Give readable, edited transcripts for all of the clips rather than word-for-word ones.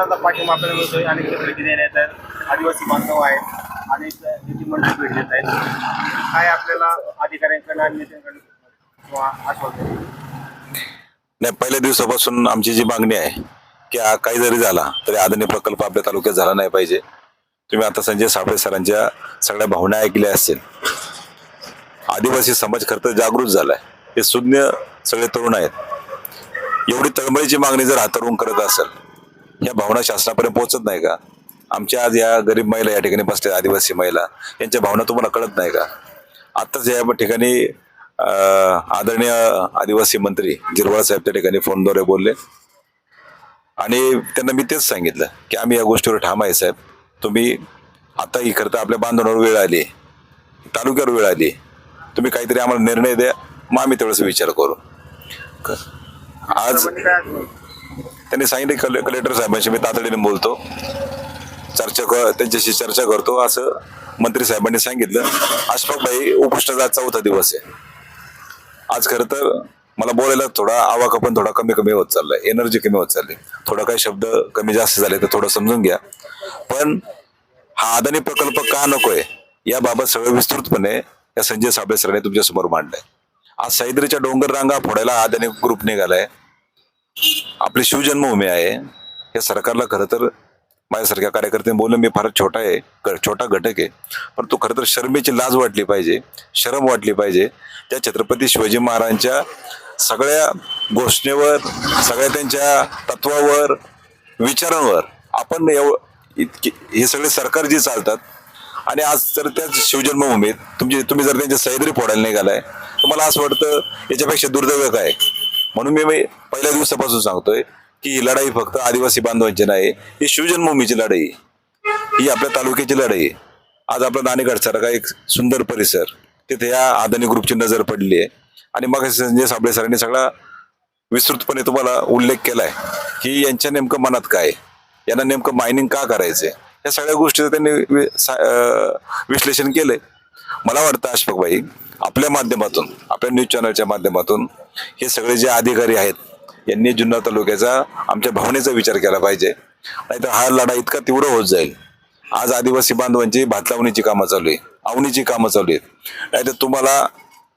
सरकारचा पाठिंबा आपल्याला मिळतोय. अनेक भेटी देण्यात आहेत, आदिवासी बांधव आहेत, अनेक नेते मंडळी भेट देत आहेत. काय आपल्याला अधिकाऱ्यांकडून आणि नेत्यांकडून किंवा आश्वासन? नाही, पहिल्या दिवसापासून आमची जी मागणी आहे की काही जरी झाला तरी अदानी प्रकल्प आपल्या तालुक्यात झाला नाही पाहिजे. तुम्ही आता संजय साबळे सरांच्या सगळ्या भावना ऐकल्या असतील. आदिवासी समाज खरं तर जागृत झालाय. हे सुज्ञ सगळे तरुण आहेत. एवढी तळमळीची मागणी जर हाताळून करत असेल, या भावना शासनापर्यंत पोहोचत नाही का? आमच्या आज या गरीब महिला या ठिकाणी बसल्या, आदिवासी महिला, यांच्या भावना तुम्हाला कळत नाही का? आत्ताच या ठिकाणी आदरणीय आदिवासी मंत्री जिरवाळ साहेब त्या ठिकाणी फोनद्वारे बोलले आणि त्यांना मी तेच सांगितलं की आम्ही या गोष्टीवर ठाम आहे साहेब. तुम्ही आता ही करता आपल्या बांधवांवर वेळ आली, तालुक्यावर वेळ आली, तुम्ही काहीतरी आम्हाला निर्णय द्या, मग आम्ही तेवढाच विचार करू. आज त्यांनी सांगितले कलेक्टर साहेबांशी मी तातडीने बोलतो, त्यांच्याशी चर्चा करतो असं मंत्री साहेबांनी सांगितलं. अशफाक भाई उपोषणाचा 4था दिवस आहे. आज खरं तर मला बोलायला थोडा आवाका पण थोडा कमी होत चाललाय, एनर्जी कमी होत चालली, थोडा काही शब्द कमी जास्त झाले तर थोडं समजून घ्या. पण हा अदानी प्रकल्प का नकोय याबाबत सगळं विस्तृतपणे या संजय साबळे सरांनी तुमच्या समोर मांडलंय. आज सह्याद्रीच्या डोंगर रांगा फोडायला अदानी ग्रुप निघालाय. आपली शिवजन्मभूमी आहे. या सरकारला खरं तर माझ्यासारख्या कार्यकर्त्यांनी बोलणं मी फार छोटा घटक आहे, पण तो खरं तर शर्मेची लाज वाटली पाहिजे, शरम वाटली पाहिजे. त्या छत्रपती शिवाजी महाराजांच्या सगळ्या घोषणेवर, सगळ्या त्यांच्या तत्वावर, विचारांवर आपण हे सगळे सरकार जे चालतात आणि आज तर त्या शिवजन्मभूमीत तुम्ही जर त्यांच्या सह्याद्री फोडायला निघालाय तर मला असं वाटतं याच्यापेक्षा दुर्दैव काय. म्हणून मी पहिल्या दिवसापासून सांगतोय की ही लढाई फक्त आदिवासी बांधवांची नाही, ही शिवजन्मभूमीची लढाई आहे, ही आपल्या तालुक्याची लढाई आहे. आज आपला नाणेघाट सारखा एक सुंदर परिसर, तिथे या अदानी ग्रुपची नजर पडली आहे. आणि मग संजय साबळे सरांनी सगळा विस्तृतपणे तुम्हाला उल्लेख केलाय की यांच्या नेमकं मनात काय, यांना नेमकं मायनिंग का करायचंय, या सगळ्या गोष्टीचं त्यांनी विश्लेषण केलंय. मला वाटतं अशफाक भाई, आपल्या माध्यमातून, आपल्या न्यूज चॅनलच्या माध्यमातून हे सगळे जे अधिकारी आहेत यांनी जुन्नर तालुक्याचा, आमच्या भावनेचा विचार केला पाहिजे. नाहीतर हा लढा इतका तीव्र होत जाईल. आज आदिवासी बांधवांची भात लावणीची कामं चालू आहे, आवणीची कामं चालू आहेत. नाहीतर तुम्हाला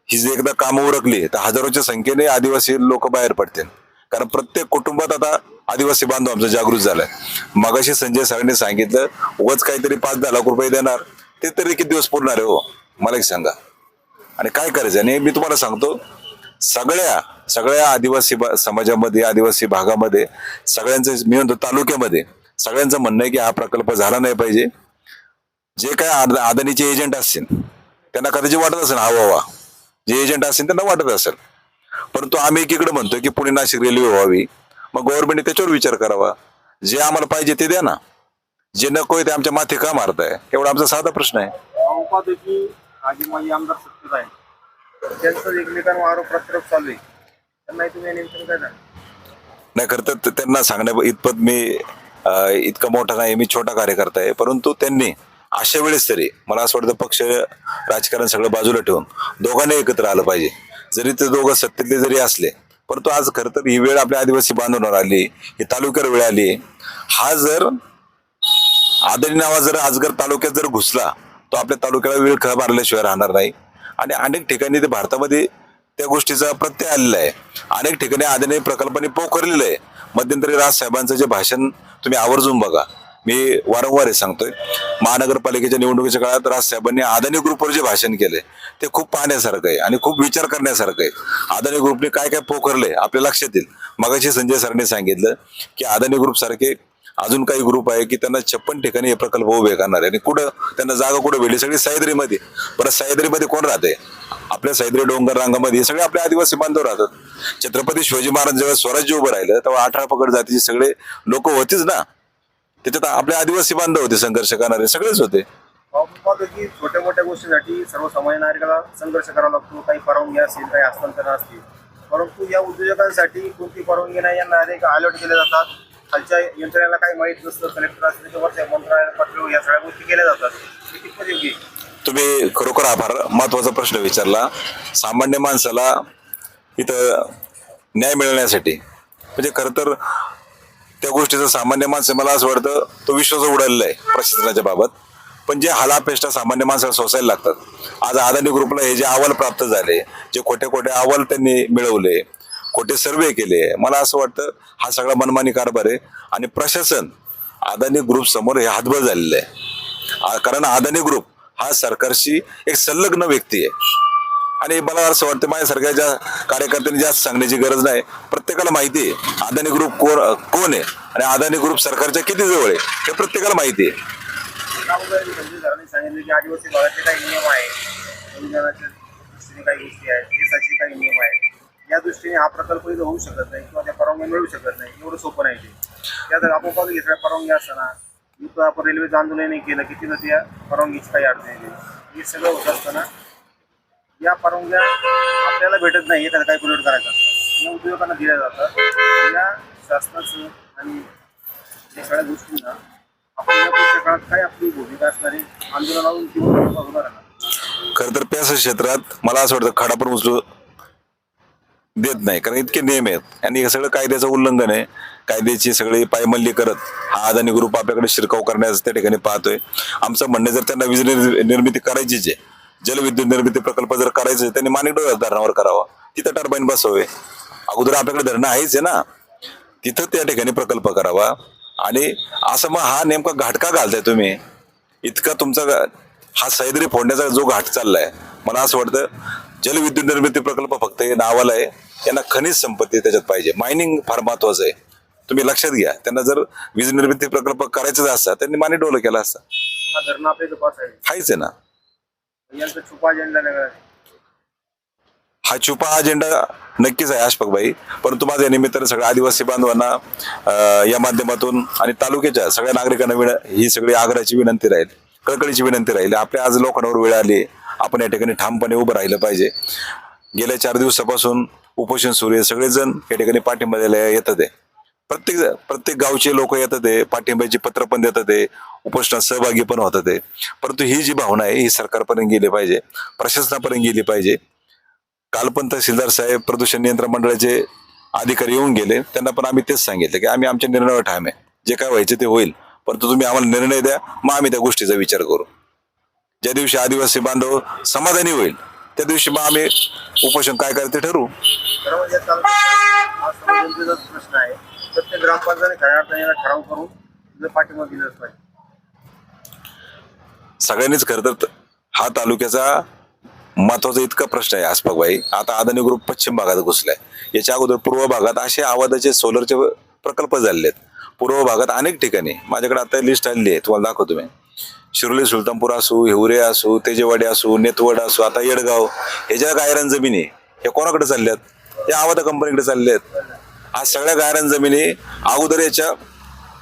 ही जे एकदा कामं उरकली तर हजारोच्या संख्येने आदिवासी लोक बाहेर पडतील. कारण प्रत्येक कुटुंबात आता आदिवासी बांधव आमचा जागृत झालाय. मगाशी संजय सरांनी सांगितलं उगाच काहीतरी 5-10 लाख रुपये देणार, ते तरी किती दिवस पुरणार आहे हो, मला एक सांगा. आणि काय करायचं? आणि मी तुम्हाला सांगतो, सगळ्या आदिवासी समाजामध्ये, आदिवासी भागामध्ये, सगळ्यांचं मी म्हणतो तालुक्यामध्ये सगळ्यांचं म्हणणं आहे की हा प्रकल्प झाला नाही पाहिजे. जे काय अदानीचे एजंट असतील त्यांना कदाचित वाटत असेल हवा, जे एजंट असतील त्यांना वाटत असेल, परंतु आम्ही एकीकडे म्हणतोय की पुणे नाशिक रेल्वे व्हावी. मग गव्हर्नमेंटने त्याच्यावर विचार करावा. जे आम्हाला पाहिजे ते द्या ना, जे नकोय ते आमच्या माथे का मारताय, एवढा आमचा साधा प्रश्न आहे. की आजी माजी आमदार सत्तेत आहे, त्यांचं एकमेकांवर आरोप प्रत्यारोप चालू आहे, त्यांना तुम्ही नेमकं काय सांगा? नाही, खरं तर त्यांना सांगण्या इतपत मी इतका मोठा नाही, मी छोटा कार्यकर्ता आहे. परंतु त्यांनी अशा वेळेस तरी मला असं वाटतं पक्ष राजकारण सगळं बाजूला ठेवून दोघांनी एकत्र आलं पाहिजे. जरी ते दोघं सत्तेतले जरी असले, परंतु आज खरं तर ही वेळ आपल्या आदिवासी बांधवांवर आली, ही तालुक्यावर वेळ आली. हा जर अदानी नावा जर आजगर तालुक्यात जर घुसला तो आपल्या तालुक्याला वेळ खा मारल्याशिवाय राहणार नाही. आणि अनेक ठिकाणी ते भारतामध्ये त्या गोष्टीचा प्रत्यय आलेला आहे. अनेक ठिकाणी अदानी प्रकल्पाने पोखरलेलं आहे. मध्यंतरी राज साहेबांचं जे भाषण तुम्ही आवर्जून बघा, मी वारंवार सांगतोय, महानगरपालिकेच्या निवडणुकीच्या काळात राज साहेबांनी अदानी ग्रुपवर जे भाषण केले ते खूप पाहण्यासारखं आहे आणि खूप विचार करण्यासारखं आहे. अदानी ग्रुपने काय काय पोखरले आपल्या लक्षात येईल. मगाशी संजय सरांनी सांगितलं की अदानी ग्रुप सारखे अजून काही ग्रुप आहे की त्यांना 56 ठिकाणी हे प्रकल्प उभे करणार आहे. आणि कुठं त्यांना जागा कुठं भेटली? सगळी सह्याद्रीमध्ये. परत सह्याद्रीमध्ये कोण राहते? आपल्या सह्याद्री डोंगर रांगामध्ये सगळे आपले आदिवासी बांधव राहतात. छत्रपती शिवाजी महाराज जेव्हा स्वराज्य उभं राहिलं तेव्हा 18 पगड जातीचे सगळे लोक होतेच ना, त्याच्यात आपले आदिवासी बांधव होते, संघर्ष करणारे सगळेच होते. की छोट्या मोठ्या गोष्टीसाठी सर्वसामान्य नागरिकाला संघर्ष करावा लागतो. काही परवानगी असतील, काही हस्तांतरण असतील, परंतु या उद्योजकांसाठी कोणती परवानगी नाही, यांना अनेक अलर्ट केले जातात. खालच्या यंत्रणेला काही माहीत नसतं, कलेक्टर असतील त्याच्यावरच्या मंत्रालय पातळीवर या सगळ्या गोष्टी केल्या जातात. कितपत योग्य? तुम्ही खरोखर फार महत्वाचा प्रश्न विचारला. सामान्य माणसाला इथं न्याय मिळण्यासाठी म्हणजे खरं तर त्या गोष्टीचं सामान्य माणसं मला असं वाटतं तो विश्वास उडालेला आहे प्रशासनाच्या बाबत. पण जे हालापेष्टा सामान्य माणसाला सोसायला लागतात. आज अदानी ग्रुपला हे जे अहवाल प्राप्त झाले, जे खोटे खोटे अहवाल त्यांनी मिळवले, खोटे सर्वे केले, मला असं वाटतं हा सगळा मनमानी कारभार आहे. आणि प्रशासन अदानी ग्रुप समोर हे हातबळ झालेलं आहे. कारण अदानी ग्रुप हा सरकारशी एक संलग्न व्यक्ती आहे. आणि मला असं वाटतं माझ्यासारख्या ज्या कार्यकर्त्यांनी जास्त सांगण्याची गरज नाही. प्रत्येकाला माहिती आहे अदानी ग्रुप कोण आहे आणि अदानी ग्रुप सरकारच्या किती जवळ आहे हे प्रत्येकाला माहिती आहे. संजय सरांनी सांगितले की आदिवासी भागाचे काही नियम आहेत, संविधानाच्या दृष्टीने काही गोष्टी आहेत, देशाचे काही नियम आहेत, या दृष्टीने हा प्रकल्प इथं होऊ शकत नाही किंवा त्या परवानग्या मिळू शकत नाही. एवढं सोपं नाही ते. त्यात आपण बघू घेतल्या परवानगी असताना इथं आपण रेल्वेचं आंदोलन नाही केलं की तिथं त्या परवानगीची काही अडचण येते. हे सगळं होत असताना या परवानग्या आपल्याला भेटत नाही एखादा काही प्रोजेक्ट करायचा या उद्योगांना दिल्या जातात. या शासनाचं आणि या सगळ्या गोष्टींना आपण या पुढच्या काळात काय आपली भूमिका असणारी आंदोलनावरून किंवा होणार आहे. खरं तर प्यास क्षेत्रात मला असं वाटतं खडा पण उचलू देत नाही, कारण इतके नियम आहेत आणि हे सगळं कायद्याचं उल्लंघन आहे. कायद्याची सगळी पायमल्ली करत हा अदानी ग्रुप आपल्याकडे शिरकाव करण्याचं त्या ठिकाणी पाहतोय. आमचं म्हणणं जर त्यांना वीज निर्मिती करायचीच आहे, जलविद्युत निर्मिती प्रकल्प जर करायचे आहे, त्यांनी माणिकडोह धरणावर करावा, तिथं टर्बाईन बसवावे. अगोदर आपल्याकडे धरणं आहेच आहे ना, तिथं त्या ठिकाणी प्रकल्प करावा. आणि असं मग हा नेमका घाट का घालताय तुम्ही? इतका तुमचा हा सह्याद्री फोडण्याचा जो घाट चाललाय, मला असं वाटतं जलविद्युत निर्मिती प्रकल्प फक्त हे नावाला आहे. त्यांना खनिज संपत्ती त्याच्यात पाहिजे, मायनिंग फार महत्वाचं आहे. तुम्ही लक्षात घ्या, त्यांना जर वीज निर्मिती प्रकल्प करायचाच असता त्यांनी माणिकडोह केला असता. हा धरणं आपल्या इथं पास आहे, हाच आहे ना. यांचा छुपा अजेंडा वेगळा आहे. हा छुपा अजेंडा नक्कीच आहे अशफाकभाई. परंतु माझ्या या निमित्ताने सगळ्या आदिवासी बांधवांना या माध्यमातून आणि तालुक्याच्या सगळ्या नागरिकांना ही सगळी आग्रहाची विनंती राहील, कळकळीची विनंती राहील. आपल्या आज लोकांवर वेळ आली, आपण या ठिकाणी ठामपणे उभं राहिलं पाहिजे. गेल्या 4 दिवसापासून उपोषण सुरू आहे, सगळेजण या ठिकाणी पाठिंबा द्यायला येतात आहे. प्रत्येक गावचे लोक येतात आहे, पाठिंब्याची पत्र पण देतात आहे, उपोषणात सहभागी पण होतात आहे. परंतु ही जी भावना आहे ही सरकारपर्यंत गेली पाहिजे, प्रशासनापर्यंत गेली पाहिजे. काल पण तहसीलदार साहेब, प्रदूषण नियंत्रण मंडळाचे अधिकारी येऊन गेले, त्यांना पण आम्ही तेच सांगितलं की आम्ही आमच्या निर्णयावर ठाम आहे, जे काय व्हायचे ते होईल, परंतु तुम्ही आम्हाला निर्णय द्या, मग आम्ही त्या गोष्टीचा विचार करू. ज्या दिवशी आदिवासी बांधव समाधानी होईल त्या दिवशी मग आम्ही उपोषण काय करायचं ते ठरवू. खरं म्हणजे हा संवेदनशीलच प्रश्न आहे. प्रत्येक ग्रामपंचायतीने खऱ्या अर्थाने याला ठराव करून तिथं पाठिंबा दिलाच पाहिजे. सगळ्यांनीच खरं तर हा तालुक्याचा महत्वाचा इतका प्रश्न आहे अशफाकभाई. आता अदानी ग्रुप पश्चिम भागात घुसलाय, याच्या अगोदर पूर्व भागात असे आवाजाचे सोलरचे प्रकल्प झालेले आहेत. पूर्व भागात अनेक ठिकाणी माझ्याकडे आता लिस्ट आलेली आहे, तुम्हाला दाखवतो मी. शिरोली, सुलतानपूर असू, हिवरे असू, तेजेवाडी असू, नेतवड असू, आता येडगाव, हे ज्या गायरान जमिनी हे कोणाकडे चालल्यात? या आवादा कंपनीकडे चालले आहेत. आज सगळ्या गायरान जमिनी अगोदर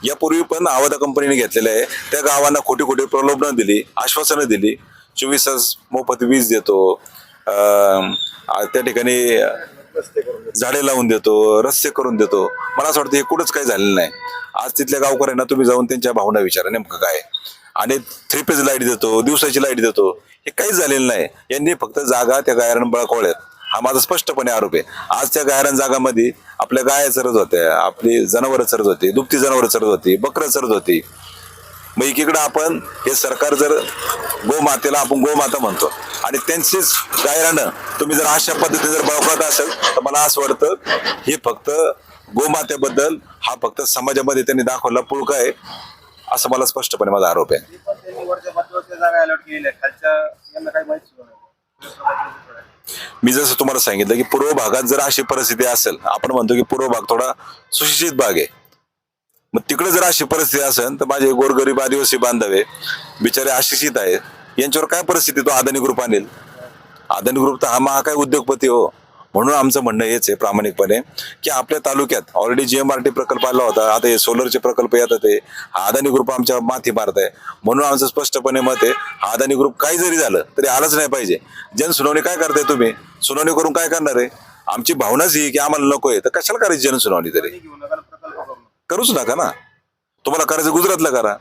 यापूर्वी पण आवादा कंपनीने घेतलेल्या आहे. त्या गावांना खोटी खोटी प्रलोभनं दिली, आश्वासनं दिली, 24 तास मोफत वीज देतो, त्या ठिकाणी झाडे लावून देतो, रस्ते करून देतो. मला असं वाटतं हे कुठंच काही झालेलं नाही. आज तिथल्या गावकऱ्यांना तुम्ही जाऊन त्यांच्या भावना विचारा नेमकं काय. आणि 3 फेज लाईट देतो, दिवसाची लाईट देतो, हे काहीच झालेलं नाही. यांनी फक्त जागा त्या गायरान बळकावल्यात, हा माझा स्पष्टपणे आरोप आहे. आज त्या गायरान जागामध्ये आपल्या गाया चरत होत्या, आपली जनावरं चरत होती, दुभती जनावरं चरत होती, बकरं चरत होती. मग एकीकडे आपण हे सरकार जर गोमातेला आपण गोमाता म्हणतो आणि त्यांचीच गायरानं तुम्ही जर अशा पद्धतीने जर बळकावत असेल तर मला असं वाटतं हे फक्त गोमातेबद्दल हा फक्त समाजामध्ये त्यांनी दाखवला पुळका आहे, असं मला स्पष्टपणे माझा आरोप आहे. ते पण त्यांनी वरच्या पातळीवरच्या जागा अलॉट केलेल्या आहेत, खालच्या यांना काही माहिती सुद्धा नाही. मी जसं तुम्हाला सांगितलं की पूर्व भागात जर अशी परिस्थिती असेल, आपण म्हणतो की पूर्व भाग थोडा सुशिक्षित भाग आहे, मग तिकडे जर अशी परिस्थिती असेल तर माझे गोरगरीब आदिवासी बांधव बिचारे अशिक्षित आहेत, यांच्यावर काय परिस्थिती तो अदानी ग्रुप आणेल? अदानी ग्रुप तर हा महाकाय उद्योगपती हो. म्हणून आमचं म्हणणं हेच आहे प्रामाणिकपणे की आपल्या तालुक्यात ऑलरेडी GMRT प्रकल्प आला होता, आता हे सोलरचे प्रकल्प येतात आहे, हा अदानी ग्रुप आमच्या माथी मारत आहे. म्हणून आमचं स्पष्टपणे मत आहे हा अदानी ग्रुप काही जरी झालं तरी आलंच नाही पाहिजे. जनसुनावणी काय करताय तुम्ही? सुनावणी करून काय करणार आहे? आमची भावनाच ही की आम्हाला नको आहे, तर कशाला करायची जनसुनावणी? तरी घेऊ नका, प्रकल्प करू नका. करूच नका ना. तुम्हाला करायचं गुजरातला करा,